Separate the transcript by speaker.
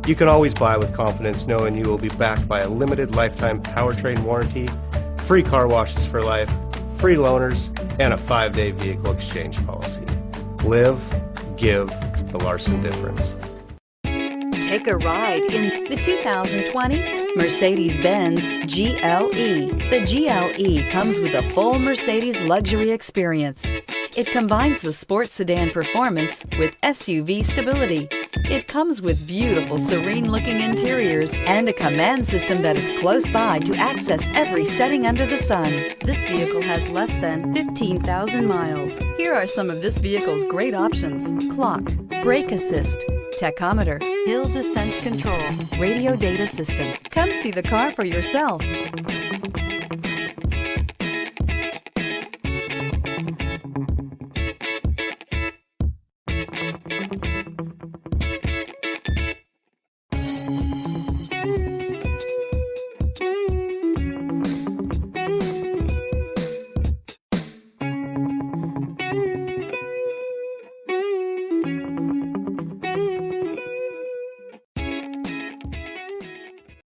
Speaker 1: You can always buy with confidence knowing you will be backed by a limited lifetime powertrain warranty, free car washes for life, free loaners, and a 5-day vehicle exchange policy. Live, give the Larson difference.
Speaker 2: Take a ride in the 2020 Mercedes-Benz GLE. The GLE comes with a full Mercedes luxury experience. It combines the sports sedan performance with SUV stability. It comes with beautiful, serene-looking interiors and a command system that is close by to access every setting under the sun. This vehicle has less than 15,000 miles. Here are some of this vehicle's great options: clock, brake assist, tachometer, hill descent control, radio data system. Come see the car for yourself.